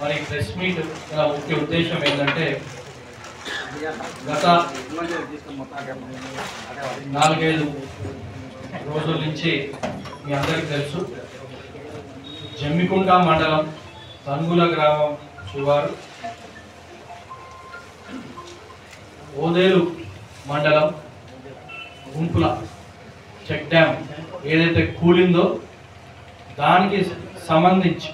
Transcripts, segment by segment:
మరి press meet ముఖ్య ఉద్దేశం ఏంటంటే గత 4-5 రోజుల నుంచి మీ అందరికీ తెలుసు జమ్మికుంట మండలం తంగుల గ్రామం శివారు ఓదేలు మండలం గుంపుల చెక్ డ్యామ్ ఏదైతే కూలిందో దానికి సంబంధించి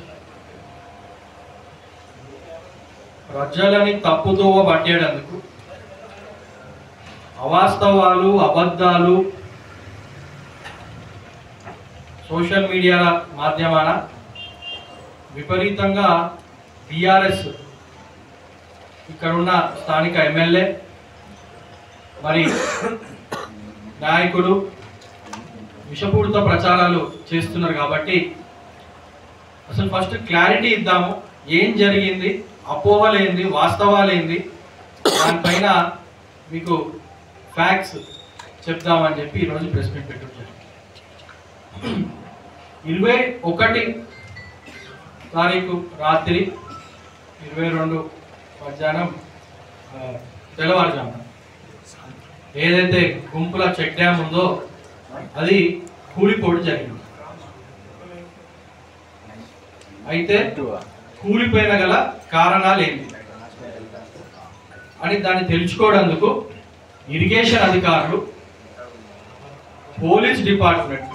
ప్రజలని తప్పుదోవ పట్టేందుకు అవాస్తవాలు అబద్ధాలు సోషల్ మీడియా మాధ్యమాన విపరీతంగా టిఆర్ఎస్ ఇక్కడున్న స్థానిక ఎమ్మెల్యే మరి నాయకులు విషపూరిత ప్రచారాలు చేస్తున్నారు కాబట్టి అసలు ఫస్ట్ క్లారిటీ ఇద్దాము, ఏం జరిగింది, అపోహలేంది, వాస్తవాలేంది, దానిపైన మీకు ఫ్యాక్ట్స్ చెప్దామని చెప్పి ఈరోజు ప్రెస్ మీట్ పెట్టారు. 21 తారీఖు రాత్రి 22 మధ్యాహ్నం తెల్లవారుజామున ఏదైతే గుంపుల చెక్ డ్యామ్ ఉందో అది కూలిపోవడం జరిగింది. అయితే కూలిపోయిన గల కారణాలు ఏంటి అని దాన్ని తెలుసుకోవడానికి ఇరిగేషన్ అధికారులు, పోలీస్ డిపార్ట్మెంట్,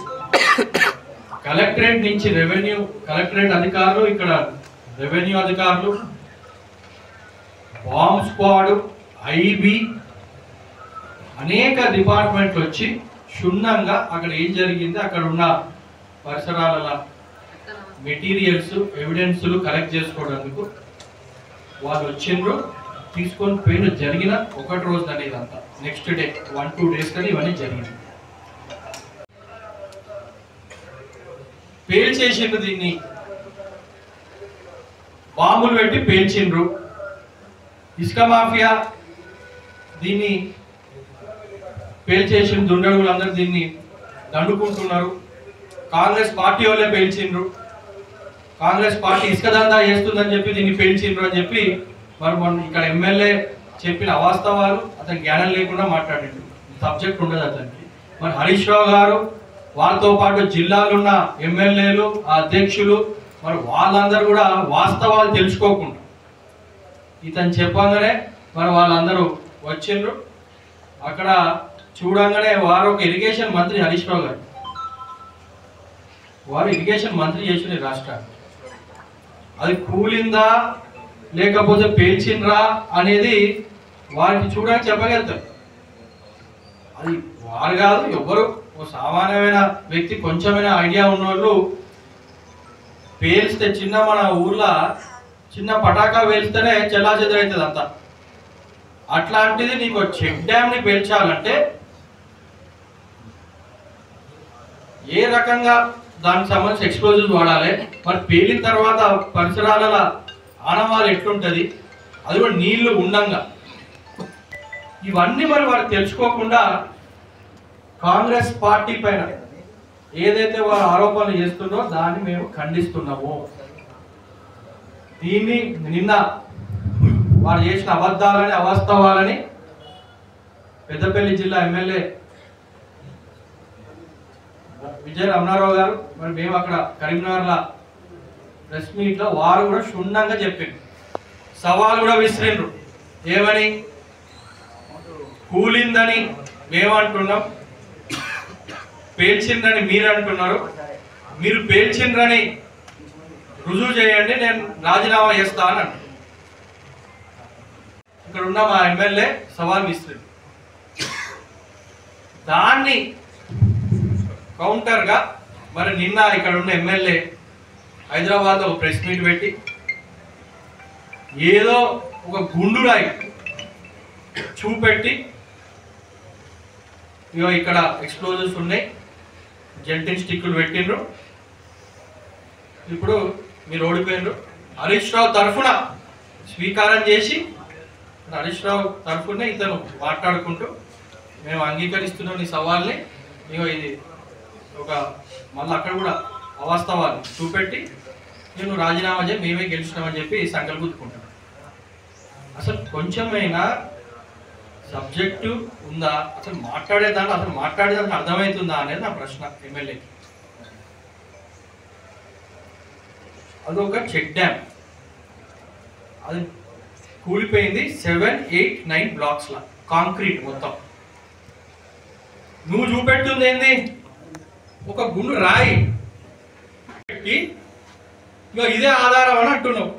కలెక్టరేట్ నుంచి కలెక్టరేట్ అధికారులు, ఇక్కడ రెవెన్యూ అధికారులు, బాంబ్ స్క్వాడ్, ఐబీ అనేక డిపార్ట్మెంట్లు వచ్చి క్షుణ్ణంగా అక్కడ ఏం జరిగింది, అక్కడ ఉన్న పరిసరాల మెటీరియల్స్ ఎవిడెన్స్లు కలెక్ట్ చేసుకోవడానికి వాళ్ళు వచ్చిండ్రు. తీసుకొని పోయిన జరిగిన 1 రోజు అనేది ఇదంతా నెక్స్ట్ డే 1-2 days కానీ ఇవన్నీ జరిగింది. పేల్చేసిండ్రు, దీన్ని బాంబులు పెట్టి పేల్చిండ్రు. ఇసుక మాఫియా దీన్ని పేల్చేసిన దుండగులు అందరూ దీన్ని దండుకుంటున్నారు. కాంగ్రెస్ పార్టీ వాళ్ళే పేల్చిండ్రు, కాంగ్రెస్ పార్టీ ఇసుక దందా చేస్తుందని చెప్పి దీన్ని పేల్చిండ్రు అని చెప్పి మరి మొన్న ఇక్కడ ఎమ్మెల్యే చెప్పిన అవాస్తవాలు, అతని జ్ఞానం లేకుండా మాట్లాడిండు, సబ్జెక్ట్ ఉండదు అతనికి. మరి హరీష్ రావు గారు వారితో పాటు జిల్లాలో ఉన్న ఎమ్మెల్యేలు, అధ్యక్షులు మరి వాళ్ళందరూ కూడా వాస్తవాలు తెలుసుకోకుండా ఇతను చెప్పగానే మరి వాళ్ళందరూ వచ్చిండ్రు. అక్కడ చూడంగానే వారు ఒక ఇరిగేషన్ మంత్రి హరీష్ రావు గారు, వారు ఇరిగేషన్ మంత్రి చేసిన రాష్ట్రాన్ని, అది కూలిందా లేకపోతే పేల్చిండ్రా అనేది వారికి చూడడానికి చెప్పగలుగుతారు. అది వారు కాదు, ఎవరు ఓ సామాన్యమైన వ్యక్తి కొంచెమైనా ఐడియా ఉన్నోళ్ళు పేల్స్తే చిన్న మన ఊర్లో చిన్న పటాకా పేల్స్తేనే చెల్లాచెదరవుతుంది అంతా. అట్లాంటిది నీకు చెక్ డ్యామ్ని పేల్చాలంటే ఏ రకంగా దానికి సంబంధించి ఎక్స్ప్లోజివ్స్ వాడాలి, మరి పేలిన తర్వాత పరిసరాల ఆనవాళ్ళు ఎట్లుంటుంది, అది కూడా నీళ్లు ఉండంగా, ఇవన్నీ మరి వారు తెలుసుకోకుండా కాంగ్రెస్ పార్టీ పైన ఏదైతే వారు ఆరోపణలు చేస్తుందో దాన్ని మేము ఖండిస్తున్నాము. దీన్ని నిన్న వారు చేసిన అబద్ధాలని అవాస్తవాలని పెద్దపల్లి జిల్లా ఎమ్మెల్యే విజయ రమణారావు గారు మరి మేము అక్కడ కరీంనగర్లో ప్రెస్ మీట్లో వారు కూడా క్షుణ్ణంగా చెప్పిండ్రు, సవాల్ కూడా విసిరిండ్రు. ఏమని, కూలిందని మేము అంటున్నాం, పేల్చిండ్రని మీరు అంటున్నారు, మీరు పేల్చిండ్రని రుజువు చేయండి, నేను రాజీనామా చేస్తా అని అంటున్నాను. ఇక్కడ ఉన్న మా ఎమ్మెల్యే సవాల్ విసిరిండు. దాన్ని కౌంటర్గా మరి నిన్న ఇక్కడ ఉన్న ఎమ్మెల్యే హైదరాబాద్లో ఒక ప్రెస్ మీట్ పెట్టి ఏదో ఒక గుండురాయి చూపెట్టి, ఇగో ఇక్కడ ఎక్స్ప్లోజివ్స్ ఉన్నాయి, జెంటిన్ స్టిక్కులు పెట్టిండ్రు, ఇప్పుడు మీరు ఓడిపోయినరు. హరీష్ రావు తరఫున స్వీకారం చేసి హరీష్ రావు తరఫున ఇతను మాట్లాడుకుంటూ మేము అంగీకరిస్తున్నాం ఈ సవాల్ని, ఇగో ఇది ఒక మళ్ళీ అక్కడ కూడా అవాస్తవాలు చూపెట్టి నేను రాజీనామా చేసి మేమే గెలిచినామని చెప్పి సంకల్పం గుర్తుకుంటాను. అసలు కొంచెమైనా సబ్జెక్టు ఉందా, అసలు మాట్లాడేదానికి అర్థమవుతుందా అనేది నా ప్రశ్న ఎమ్మెల్యేకి. అదొక చెక్ డ్యామ్, అది కూలిపోయింది 7, 8, 9 బ్లాక్స్లా కాంక్రీట్ మొత్తం. నువ్వు చూపెట్టుంది ఏంది, ఒక గుండు రాయి పెట్టి ఇక ఇదే ఆధారం అని అంటున్నావు.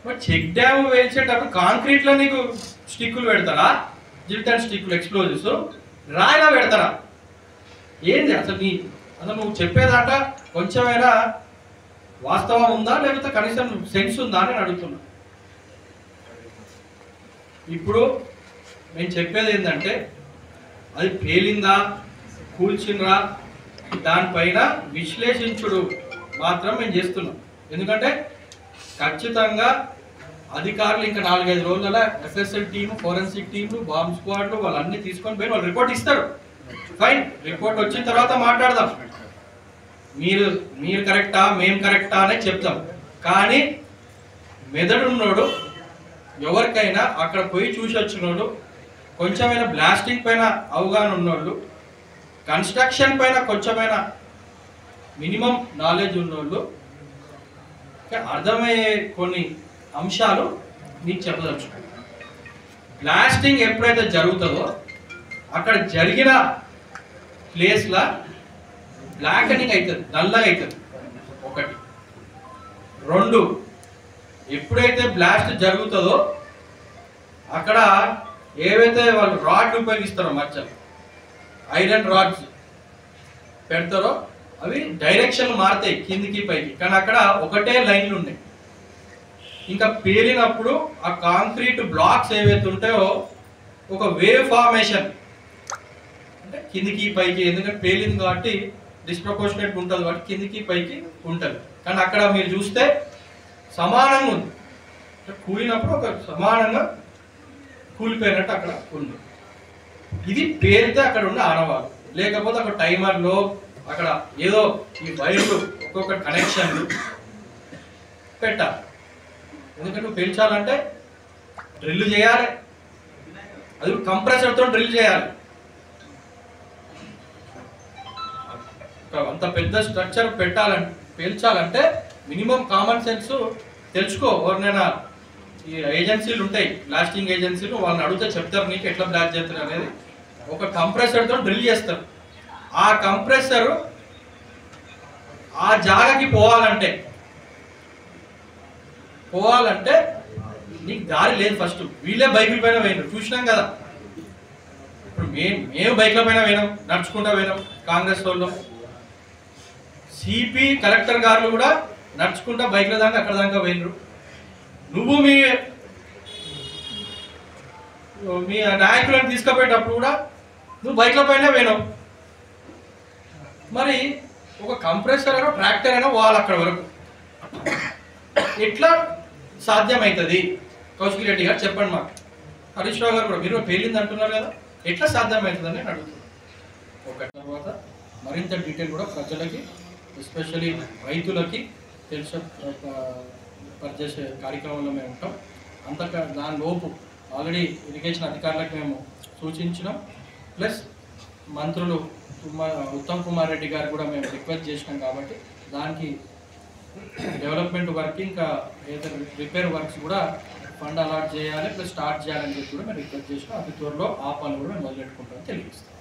మరి చెక్ డ్యామ్ వేల్చేటప్పుడు కాంక్రీట్లో నీకు స్టిక్కులు పెడతారా, జిల్టన్ స్టిక్కులు ఎక్స్ప్లోజివ్స్ రాయిలా పెడతారా? ఏంది అసలు నువ్వు చెప్పేదాట కొంచెమైనా వాస్తవం ఉందా, లేకపోతే కనీసం సెన్స్ ఉందా అని అడుగుతున్నా. ఇప్పుడు నేను చెప్పేది ఏంటంటే, అది పేలిందా కూల్చిండ్రా దానిపైన విశ్లేషించుడు మాత్రం మేము చేస్తున్నాం. ఎందుకంటే ఖచ్చితంగా అధికారులు ఇంకా 4-5 రోజుల FSL team, forensic team, bomb స్క్వాడ్లు వాళ్ళన్నీ తీసుకొని పోయి వాళ్ళు రిపోర్ట్ ఇస్తారు. ఫైన్, రిపోర్ట్ వచ్చిన తర్వాత మాట్లాడదాం. మీరు కరెక్టా మేము కరెక్టా అనే చెప్తాం. కానీ మెదడున్నోడు, ఎవరికైనా అక్కడ పోయి చూసి వచ్చినోడు, కొంచెమైనా బ్లాస్టింగ్ పైన అవగాహన ఉన్నోళ్ళు, కన్స్ట్రక్షన్ పైన కొంచెమైనా మినిమం నాలెడ్జ్ ఉన్నోళ్ళు అర్థమయ్యే కొన్ని అంశాలు నీకు చెప్పదలుచు. బ్లాస్టింగ్ ఎప్పుడైతే జరుగుతుందో అక్కడ జరిగిన ప్లేస్లో బ్లాకనింగ్ అవుతుంది, నల్లగా అవుతుంది. 1, 2 ఎప్పుడైతే బ్లాస్ట్ జరుగుతుందో అక్కడ ఏవైతే వాళ్ళు రాడ్లు ఉపయోగిస్తారో, మధ్యలో ఐరన్ రాడ్స్ పెడతారో అవి డైరెక్షన్ మారుతాయి కిందికి పైకి. కానీ అక్కడ ఒకటే లైన్లు ఉన్నాయి. ఇంకా పేలినప్పుడు ఆ కాంక్రీట్ బ్లాక్స్ ఏవైతే ఉంటాయో ఒక వేవ్ ఫార్మేషన్, అంటే కిందికి పైకి, ఎందుకంటే పేలింది కాబట్టి డిస్ప్రపోర్షనేట్ ఉంటుంది కాబట్టి కిందికి పైకి ఉంటుంది. కానీ అక్కడ మీరు చూస్తే సమానంగా ఉంది, కూలినప్పుడు ఒక సమానంగా కూలిపోయినట్టు అక్కడ ఉంది. ఇది పేరితే అక్కడ ఉన్న ఆనవాళ్ళు, లేకపోతే అక్కడ టైమర్లో అక్కడ ఏదో ఈ వైర్లు ఒక్కొక్క కనెక్షన్లు పెట్టాలి. ఎందుకంటే నువ్వు పెంచాలంటే డ్రిల్ చేయాలి, అది కంప్రెసర్తో డ్రిల్ చేయాలి. అంత పెద్ద స్ట్రక్చర్ పెంచాలంటే మినిమం కామన్ సెన్స్ తెలుసుకో. ఎవరినైనా ఈ ఏజెన్సీలు ఉంటాయి, బ్లాస్టింగ్ ఏజెన్సీలు, వాళ్ళని అడిగితే చెప్తారు నీకు ఎట్లా బ్లాస్ట్ చేస్తారు అనేది. ఒక కంప్రెసర్తో డ్రిల్ చేస్తారు. ఆ కంప్రెసర్ ఆ జాగాకి పోవాలంటే నీకు దారి లేదు. ఫస్ట్ వీళ్ళే బైకుల పైన పోయినారు, చూసినాం కదా. ఇప్పుడు మేము బైక్ల పైన పోయినాం, నడుచుకుంటా పోయినాం కాంగ్రెస్ వాళ్ళు. సిపి కలెక్టర్ గారు కూడా నడుచుకుంటా బైక్ల దాకా అక్కడ దాకా పోయినరు. నువ్వు మీ నాయకులను తీసుకుపోయేటప్పుడు కూడా నువ్వు బైక్ల పైన పోయినావు. మరి ఒక కంప్రెసర్ అయినా ట్రాక్టర్ అయినా పోవాలి అక్కడ వరకు. ఎట్లా సాధ్యమవుతుంది? కౌశిక్ రెడ్డి గారు చెప్పండి మాకు. హరీష్ రావు గారు కూడా మీరు పేలింది అంటున్నారు కదా, ఎట్లా సాధ్యమవుతుందని నేను అడుగుతున్నాను. ఒక తర్వాత మరింత డీటెయిల్ కూడా ప్రజలకి, ఎస్పెషల్లీ రైతులకి పరిచేసే కార్యక్రమంలో మేము ఉంటాం. దాని లోపు ఆల్రెడీ ఇరిగేషన్ అధికారులకు మేము సూచించినాం. ప్లస్ మంత్రులు ఉత్తమ్ కుమార్ రెడ్డి గారు కూడా మేము రిక్వెస్ట్ చేసినాం. కాబట్టి దానికి డెవలప్మెంట్ వర్క్, ఇంకా ఏదైనా రిపేర్ వర్క్స్ కూడా ఫండ్ అలాట్ చేయాలి, ప్లస్ స్టార్ట్ చేయాలని చెప్పి కూడా మేము రిక్వెస్ట్ చేసినాం. అతి త్వరలో ఆ పనులు కూడా మేము మొదలెట్టుకుంటామని తెలియజేస్తాం.